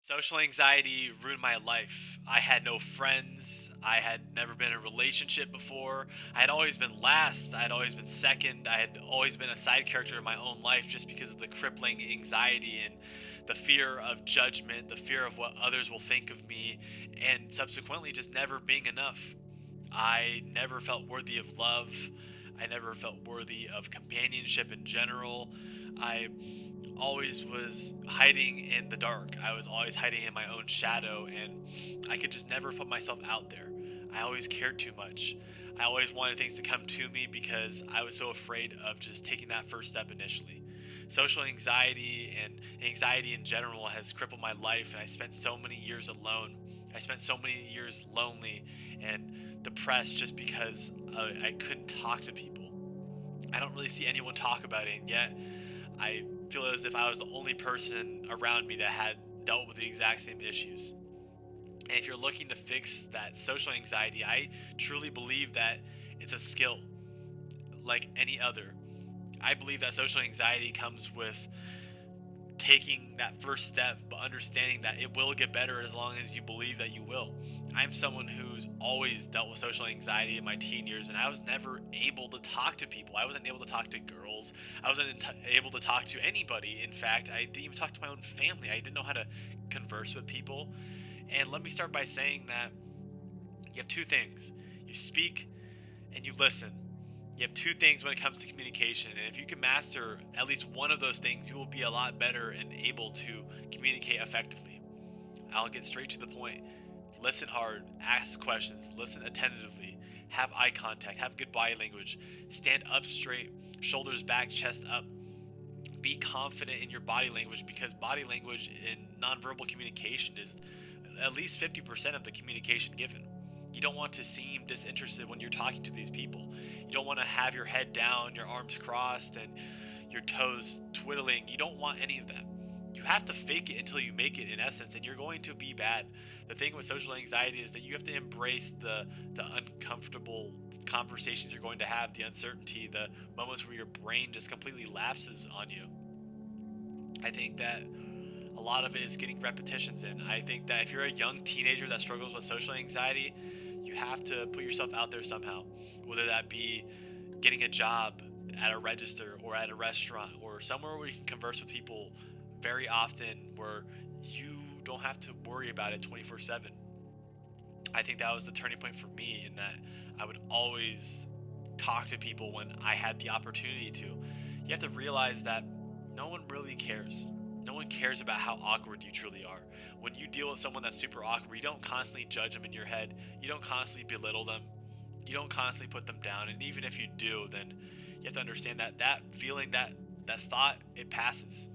Social anxiety ruined my life. I had no friends. I had never been in a relationship before. I had always been last. I had always been second. I had always been a side character in my own life just because of the crippling anxiety and the fear of judgment, the fear of what others will think of me, and subsequently just never being enough. I never felt worthy of love. I never felt worthy of companionship in general. I always was hiding in the dark. I was always hiding in my own shadow, and I could just never put myself out there. I always cared too much. I always wanted things to come to me because I was so afraid of just taking that first step initially. Social anxiety and anxiety in general has crippled my life, and I spent so many years alone. I spent so many years lonely and depressed just because I couldn't talk to people. I don't really see anyone talk about it, and yet I feel as if I was the only person around me that had dealt with the exact same issues. And if you're looking to fix that social anxiety, I truly believe that it's a skill like any other. I believe that social anxiety comes with taking that first step, but understanding that it will get better as long as you believe that you will. I'm someone who's always dealt with social anxiety in my teen years, and I was never able to talk to people. I wasn't able to talk to girls. I wasn't able to talk to anybody. In fact, I didn't even talk to my own family. I didn't know how to converse with people. And let me start by saying that you have two things: you speak and you listen. You have two things when it comes to communication, and if you can master at least one of those things, you will be a lot better and able to communicate effectively. I'll get straight to the point. Listen hard, ask questions, listen attentively, have eye contact, have good body language, stand up straight, shoulders back, chest up. Be confident in your body language because body language in nonverbal communication is at least 50% of the communication given. You don't want to seem disinterested when you're talking to these people. You don't want to have your head down, your arms crossed, and your toes twiddling. You don't want any of that. You have to fake it until you make it, in essence, and you're going to be bad. The thing with social anxiety is that you have to embrace the uncomfortable conversations you're going to have, the uncertainty, the moments where your brain just completely lapses on you. I think that a lot of it is getting repetitions in. I think that if you're a young teenager that struggles with social anxiety, you have to put yourself out there somehow, whether that be getting a job at a register or at a restaurant or somewhere where you can converse with people very often where you don't have to worry about it 24/7. I think that was the turning point for me in that I would always talk to people when I had the opportunity to. You have to realize that no one really cares. No one cares about how awkward you truly are. When you deal with someone that's super awkward, you don't constantly judge them in your head. You don't constantly belittle them. You don't constantly put them down. And even if you do, then you have to understand that that feeling, that thought, it passes.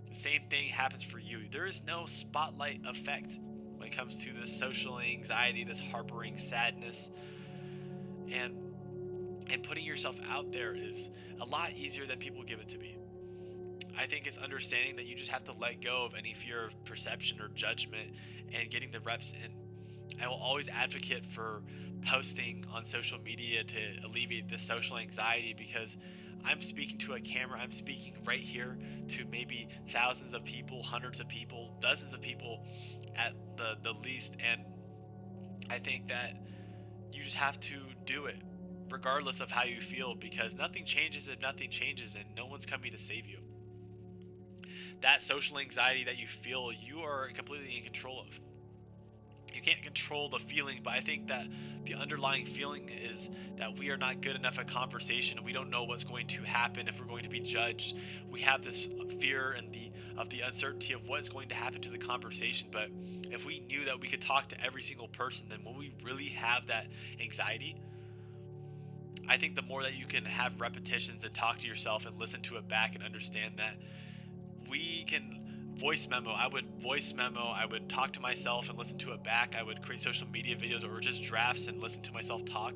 The same thing happens for you. There is no spotlight effect when it comes to this social anxiety, this harboring sadness, and putting yourself out there is a lot easier than people give it to be. I think it's understanding that you just have to let go of any fear of perception or judgment and getting the reps in. I will always advocate for posting on social media to alleviate this social anxiety because I'm speaking to a camera, I'm speaking right here to maybe thousands of people, hundreds of people, dozens of people at the least, and I think that you just have to do it regardless of how you feel because nothing changes if nothing changes and no one's coming to save you. That social anxiety that you feel, you are completely in control of. You can't control the feeling, but I think that the underlying feeling is that we are not good enough at conversation. We don't know what's going to happen if we're going to be judged. We have this fear and the uncertainty of what's going to happen to the conversation. But if we knew that we could talk to every single person, then will we really have that anxiety? I think the more that you can have repetitions and talk to yourself and listen to it back and understand that we can voice memo. I would voice memo. I would talk to myself and listen to it back. I would create social media videos or just drafts and listen to myself talk.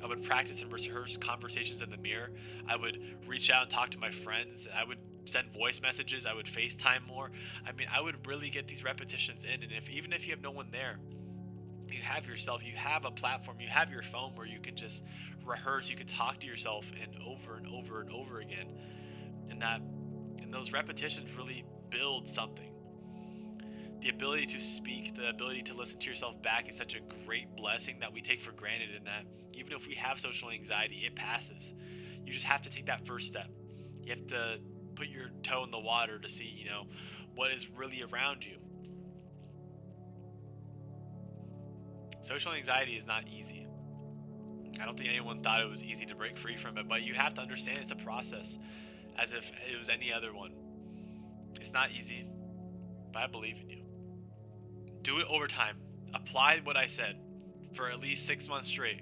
I would practice and rehearse conversations in the mirror. I would reach out and talk to my friends. I would send voice messages. I would FaceTime more. I mean, I would really get these repetitions in. And if even if you have no one there, you have yourself. You have a platform. You have your phone where you can just rehearse. You can talk to yourself and over and over and over again. And those repetitions really build something. The ability to speak, the ability to listen to yourself back is such a great blessing that we take for granted, in that even if we have social anxiety, it passes. You just have to take that first step. You have to put your toe in the water to see, what is really around you. Social anxiety is not easy. I don't think anyone thought it was easy to break free from it, but you have to understand it's a process as if it was any other one. It's not easy, but I believe in you. Do it over time. Apply what I said for at least 6 months straight,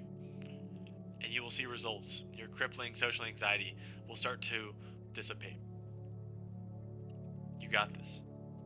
and you will see results. Your crippling social anxiety will start to dissipate. You got this.